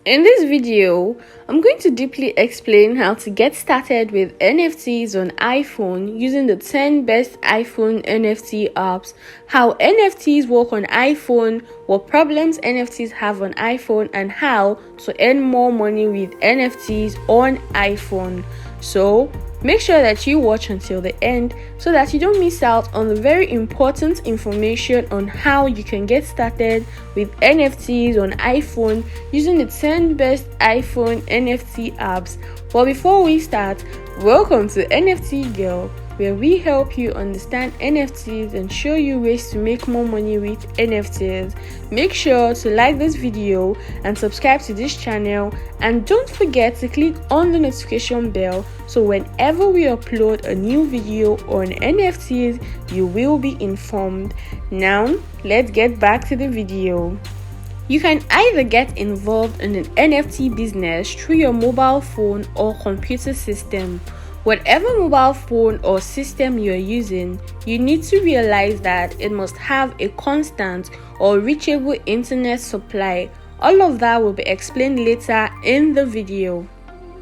In this video, I'm going to deeply explain how to get started with NFTs on iPhone using the 10 best iPhone NFT apps, how NFTs work on iPhone, what problems NFTs have on iPhone, and how to earn more money with NFTs on iPhone. So, make sure that you watch until the end so that you don't miss out on the very important information on how you can get started with NFTs on iPhone using the 10 best iPhone NFT apps. But before we start, welcome to NFT Girl, where we help you understand NFTs and show you ways to make more money with NFTs. Make sure to like this video and subscribe to this channel, and don't forget to click on the notification bell so whenever we upload a new video on NFTs, you will be informed. Now, let's get back to the video. You can either get involved in an NFT business through your mobile phone or computer system. Whatever mobile phone or system you're using, you need to realize that it must have a constant or reachable internet supply. All of that will be explained later in the video.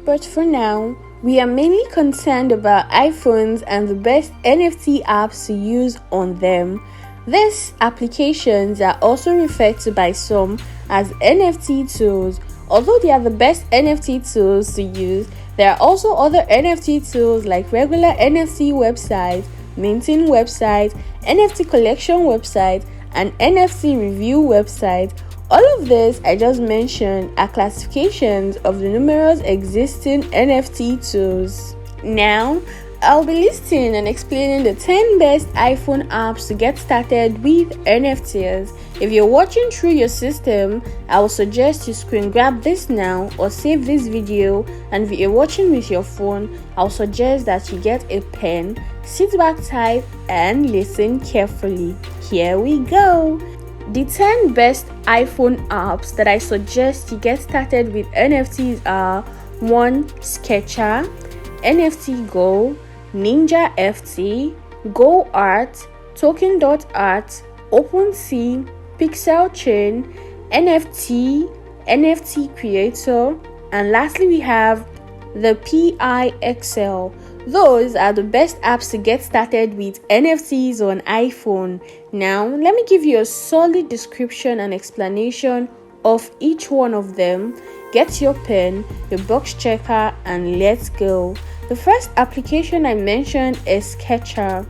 But for now, we are mainly concerned about iPhones and the best NFT apps to use on them. These applications are also referred to by some as NFT tools. Although they are the best NFT tools to use, there are also other NFT tools like regular NFT websites, minting websites, NFT collection websites, and NFT review websites. All of this I just mentioned are classifications of the numerous existing NFT tools. Now, I'll be listing and explaining the 10 best iPhone apps to get started with NFTs. If you're watching through your system, I will suggest you screen grab this now or save this video, and if you're watching with your phone, I'll suggest that you get a pen, sit back tight, and listen carefully. Here we go! The 10 best iPhone apps that I suggest you get started with NFTs are 1. Sketcher, NFT Go, Ninja FT, Go Art, Token.art, OpenSea, Pixel Chain, NFT, NFT Creator, and lastly we have the PIXL. Those are the best apps to get started with NFTs on iPhone. Now, let me give you a solid description and explanation of each one of them. Get your pen, your box checker, and let's go. The first application I mentioned is Sketcher.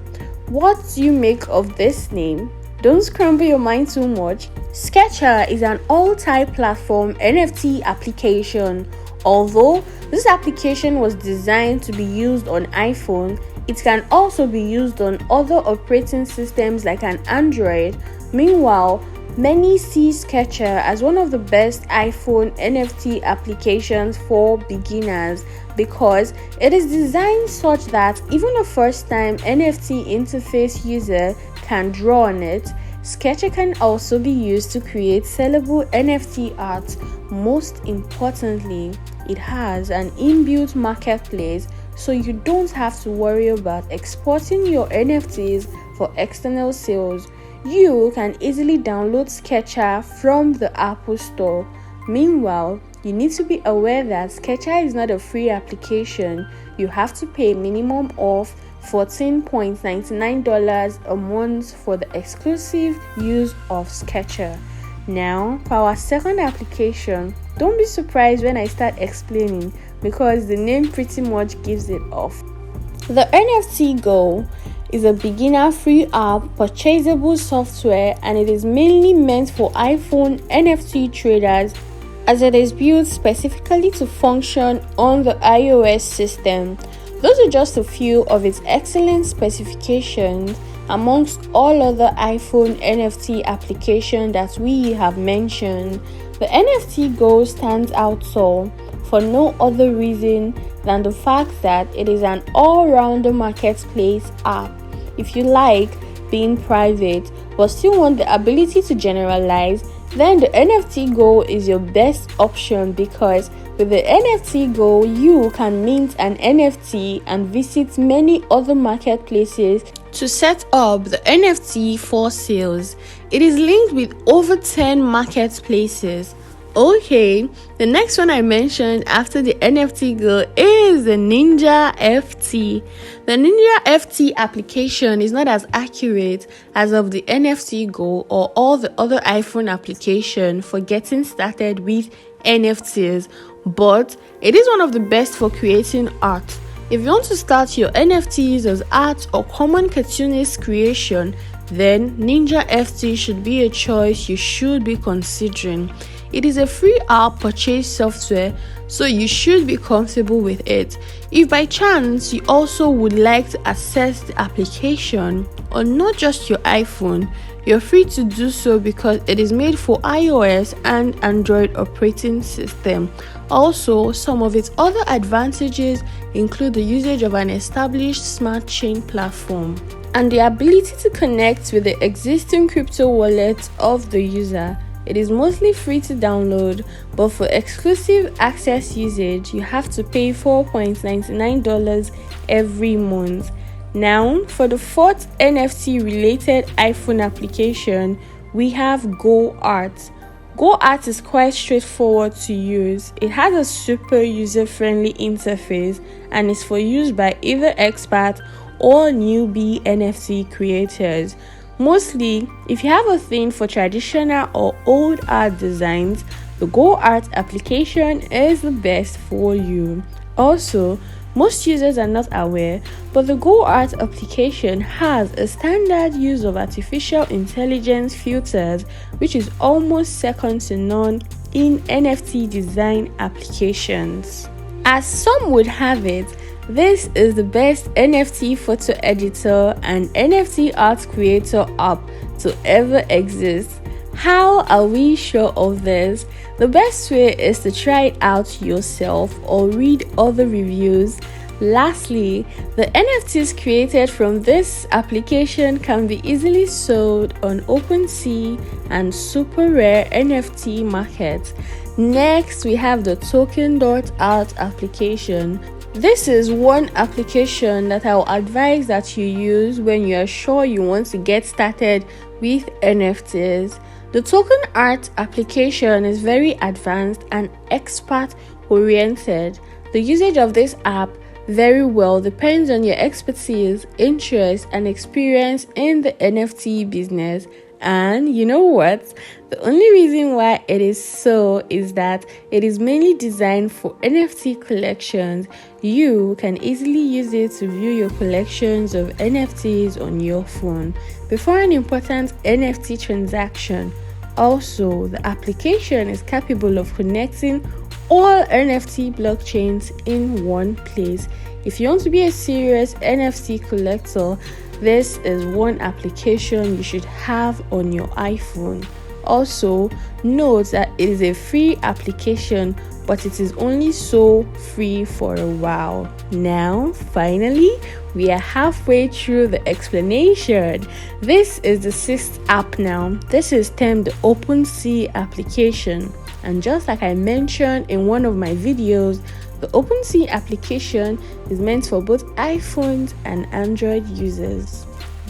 What do you make of this name? Don't scramble your mind too much. Sketcher is an multi-platform NFT application. Although this application was designed to be used on iPhone, it can also be used on other operating systems like an Android. Meanwhile, many see Sketcher as one of the best iPhone NFT applications for beginners because it is designed such that even a first-time NFT interface user can draw on it. Sketcher can also be used to create sellable NFT art. Most importantly, it has an inbuilt marketplace, so you don't have to worry about exporting your NFTs for external sales. You can easily download Sketcher from the Apple Store. Meanwhile, you need to be aware that Sketcher is not a free application. You have to pay a minimum of $14.99 a month for the exclusive use of Sketcher. Now, for our second application, don't be surprised when I start explaining because the name pretty much gives it off. The NFT Go is a beginner free app purchasable software, and it is mainly meant for iPhone NFT traders as it is built specifically to function on the iOS system. Those are just a few of its excellent specifications amongst all other iPhone NFT applications that we have mentioned. The NFT Go stands out so for no other reason than the fact that it is an all-rounder marketplace app. If you like being private but still want the ability to generalize, then the NFT Go is your best option because with the NFT Go, you can mint an NFT and visit many other marketplaces to set up the NFT for sales. It is linked with over 10 marketplaces. Okay, the next one I mentioned after the NFT Go is the Ninja FT. The Ninja FT application is not as accurate as of the NFT Go or all the other iPhone application for getting started with NFTs, but it is one of the best for creating art. If you want to start your NFTs as art or common cartoonist creation, then Ninja FT should be a choice you should be considering. It is a free app purchase software, so you should be comfortable with it. If by chance you also would like to access the application on not just your iPhone, you're free to do so because it is made for iOS and Android operating system. Also, some of its other advantages include the usage of an established smart chain platform and the ability to connect with the existing crypto wallet of the user. It is mostly free to download, but for exclusive access usage, you have to pay $4.99 every month. Now, for the fourth NFT related iPhone application, we have Go Art. Go Art is quite straightforward to use. It has a super user-friendly interface and is for use by either expert or newbie NFT creators. Mostly, if you have a thing for traditional or old art designs, the Go Art application is the best for you. Also, most users are not aware, but the Go Art application has a standard use of artificial intelligence filters, which is almost second to none in NFT design applications. As some would have it, this is the best NFT photo editor and NFT art creator app to ever exist. How are we sure of this? The best way is to try it out yourself or read other reviews. Lastly, the NFTs created from this application can be easily sold on OpenSea and super rare NFT markets. Next, we have the Token.art application. This is one application that I'll advise that you use when you are sure you want to get started with NFTs. The Token Art application is very advanced and expert oriented. The usage of this app very well depends on your expertise, interest, and experience in the NFT business. And you know what? The only reason why it is so is that it is mainly designed for NFT collections. You can easily use it to view your collections of NFTs on your phone before an important NFT transaction. Also, the application is capable of connecting all NFT blockchains in one place. If you want to be a serious NFT collector, this is one application you should have on your iPhone. Also, note that it is a free application, but it is only so free for a while. Now, finally, we are halfway through the explanation. This is the sixth app now. This is termed the OpenSea application. And just like I mentioned in one of my videos, the OpenSea application is meant for both iPhones and Android users.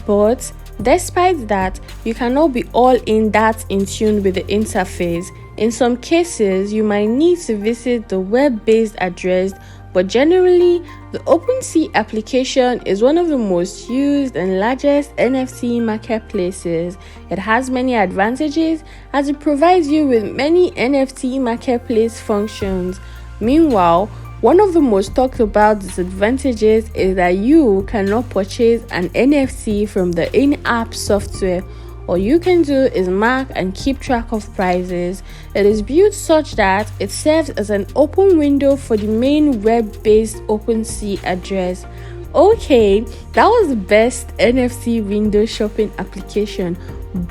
But despite that, you cannot be all in tune with the interface. In some cases, you might need to visit the web-based address, but generally, the OpenSea application is one of the most used and largest NFT marketplaces. It has many advantages as it provides you with many NFT marketplace functions. Meanwhile, one of the most talked about disadvantages is that you cannot purchase an NFT from the in-app software. All you can do is mark and keep track of prices. It is built such that it serves as an open window for the main web-based OpenSea address. Okay, that was the best NFT window shopping application,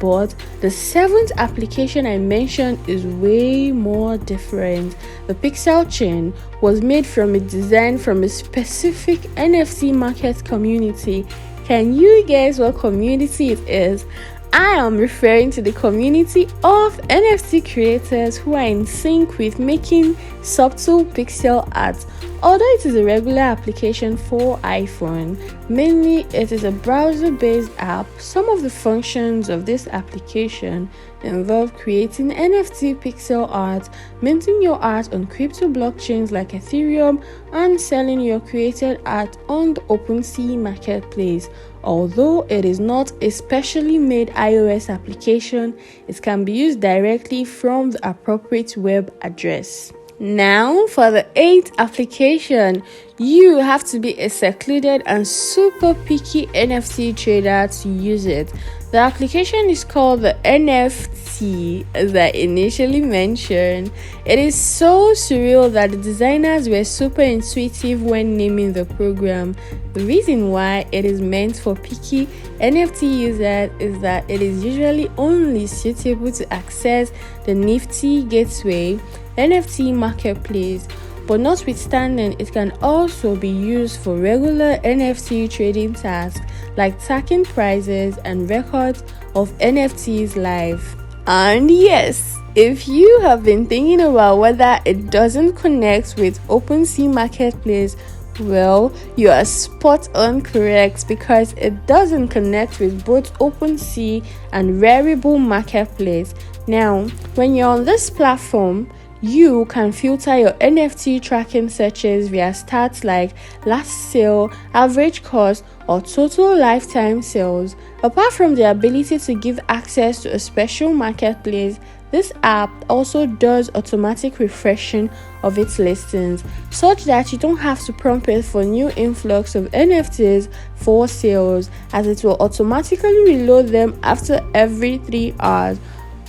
but the seventh application I mentioned is way more different. The Pixel chain was made from a design from a specific NFT market community. Can you guess what community it is? I am referring to the community of NFT creators who are in sync with making subtle pixel art. Although it is a regular application for iPhone, mainly it is a browser-based app. Some of the functions of this application involve creating NFT pixel art, minting your art on crypto blockchains like Ethereum, and selling your created art on the OpenSea marketplace. Although it is not a specially made iOS application, it can be used directly from the appropriate web address. Now, for the 8th application, you have to be a secluded and super picky NFT trader to use it. The application is called the NFT, as I initially mentioned. It is so surreal that the designers were super intuitive when naming the program. The reason why it is meant for picky NFT users is that it is usually only suitable to access the Nifty Gateway NFT marketplace, but notwithstanding, it can also be used for regular NFT trading tasks like tracking prices and records of NFTs live. And yes, if you have been thinking about whether it doesn't connect with OpenSea marketplace, well, you are spot on correct, because it doesn't connect with both OpenSea and Rarible marketplace. Now, when you're on this platform, you can filter your NFT tracking searches via stats like last sale, average cost, or total lifetime sales. Apart from the ability to give access to a special marketplace, this app also does automatic refreshing of its listings, such that you don't have to prompt it for new influx of NFTs for sales, as it will automatically reload them after every 3 hours.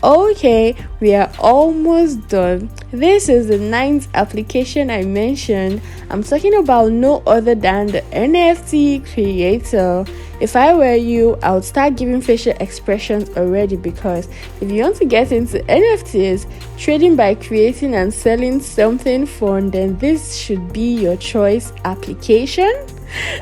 Okay, we are almost done. This is the 9th application I mentioned. I'm talking about no other than the NFT creator. If I were you, I would start giving facial expressions already, because if you want to get into NFTs, trading by creating and selling something fun, then this should be your choice application.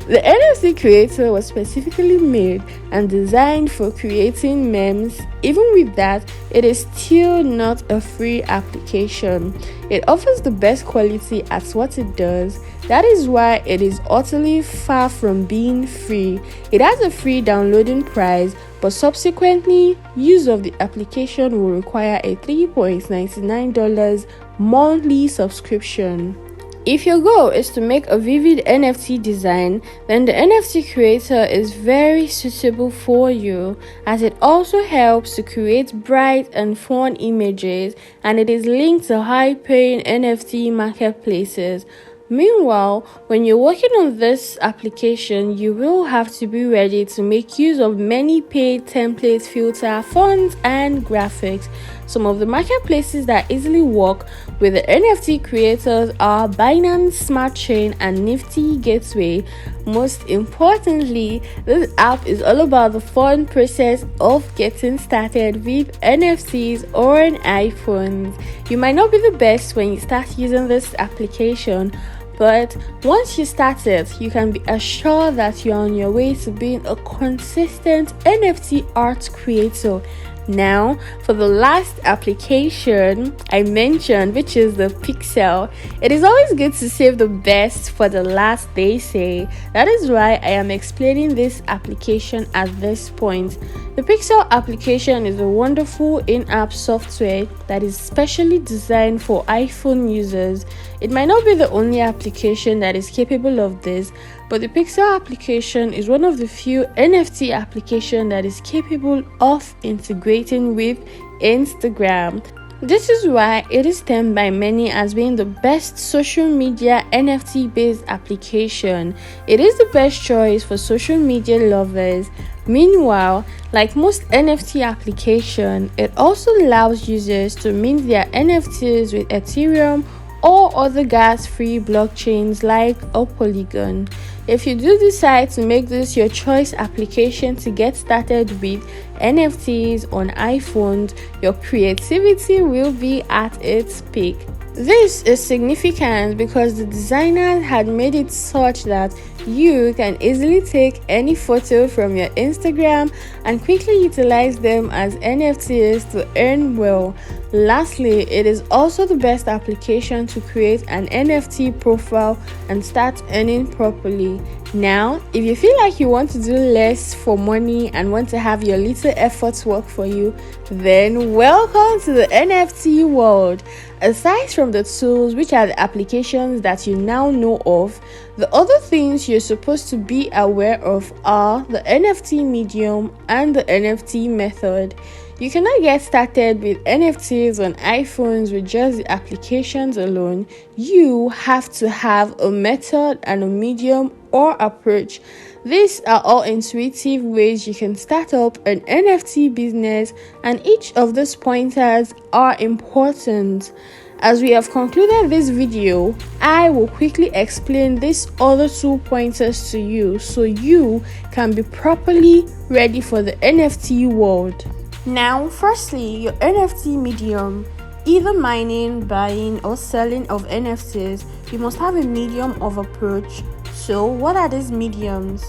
The NFT creator was specifically made and designed for creating memes. Even with that, it is still not a free application. It offers the best quality at what it does. That is why it is utterly far from being free. It has a free downloading price, but subsequently, use of the application will require a $3.99 monthly subscription. If your goal is to make a vivid NFT design, then the NFT creator is very suitable for you, as it also helps to create bright and fun images, and it is linked to high-paying NFT marketplaces. Meanwhile, when you're working on this application, you will have to be ready to make use of many paid template filter, fonts, and graphics. Some of the marketplaces that easily work with the NFT creators are Binance Smart Chain and Nifty Gateway. Most importantly, this app is all about the fun process of getting started with NFTs on iPhones. You might not be the best when you start using this application, but once you start it, you can be assured that you're on your way to being a consistent NFT art creator. Now, for the last application I mentioned, which is the Pixel. It is always good to save the best for the last, they say. That is why I am explaining this application at this point. The Pixel application is a wonderful in-app software that is specially designed for iPhone users. It might not be the only application that is capable of this, but the Pixel application is one of the few NFT applications that is capable of integrating with Instagram. This is why it is termed by many as being the best social media NFT based application. It is the best choice for social media lovers. Meanwhile, like most NFT application, it also allows users to mint their NFTs with Ethereum or other gas-free blockchains like a Polygon. If you do decide to make this your choice application to get started with NFTs on iPhones, your creativity will be at its peak. This is significant because the designers had made it such that you can easily take any photo from your Instagram and quickly utilize them as NFTs to earn well. Lastly, it is also the best application to create an NFT profile and start earning properly. Now, if you feel like you want to do less for money and want to have your little efforts work for you, then welcome to the NFT world. Aside from the tools, which are the applications that you now know of, the other things you're supposed to be aware of are the NFT medium and the NFT method. You cannot get started with NFTs on iPhones with just the applications alone. You have to have a method and a medium or approach. These are all intuitive ways you can start up an NFT business, and each of these pointers are important. As we have concluded this video, I will quickly explain these other 2 pointers to you so you can be properly ready for the NFT world. Now, firstly, your NFT medium. Either mining, buying, or selling of NFTs, you must have a medium of approach. So, what are these mediums?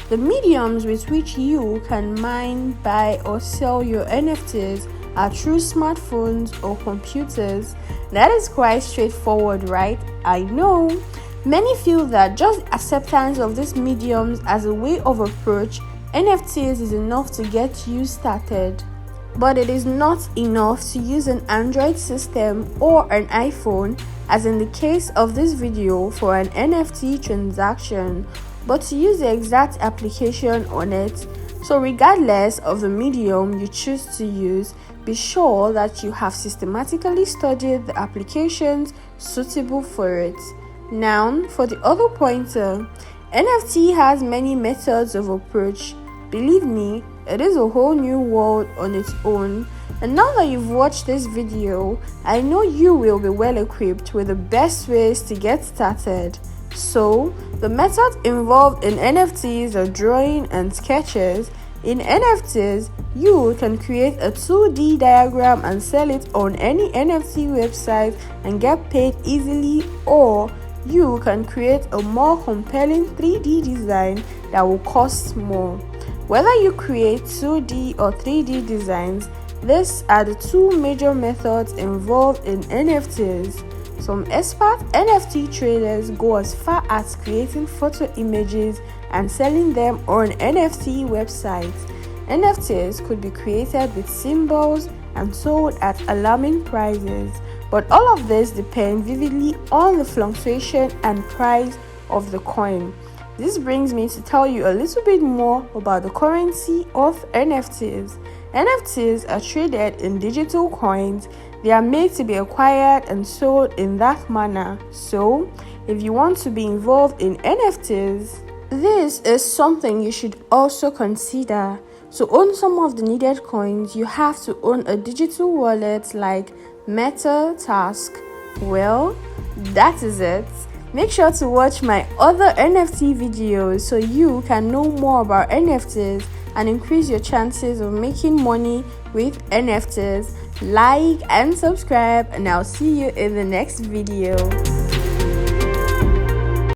The mediums with which you can mine, buy, or sell your NFTs are through smartphones or computers. That is quite straightforward, right? I know. Many feel that just acceptance of these mediums as a way of approach NFTs is enough to get you started. But it is not enough to use an Android system or an iPhone, as in the case of this video, for an NFT transaction, but to use the exact application on it. So regardless of the medium you choose to use, be sure that you have systematically studied the applications suitable for it. Now, for the other pointer, NFT has many methods of approach. Believe me, it is a whole new world on its own. And now that you've watched this video, I know you will be well equipped with the best ways to get started. So, the methods involved in NFTs are drawing and sketches. In NFTs, you can create a 2D diagram and sell it on any NFT website and get paid easily, or you can create a more compelling 3D design that will cost more. Whether you create 2D or 3D designs, these are the 2 major methods involved in NFTs. Some expert NFT traders go as far as creating photo images and selling them on NFT websites. NFTs could be created with symbols and sold at alarming prices, but all of this depends vividly on the fluctuation and price of the coin. This brings me to tell you a little bit more about the currency of NFTs. NFTs are traded in digital coins. They are made to be acquired and sold in that manner. So, if you want to be involved in NFTs, this is something you should also consider. To own some of the needed coins, you have to own a digital wallet like Metaverse. Well, that is it. Make sure to watch my other NFT videos so you can know more about NFTs and increase your chances of making money with NFTs. Like and subscribe, and I'll see you in the next video.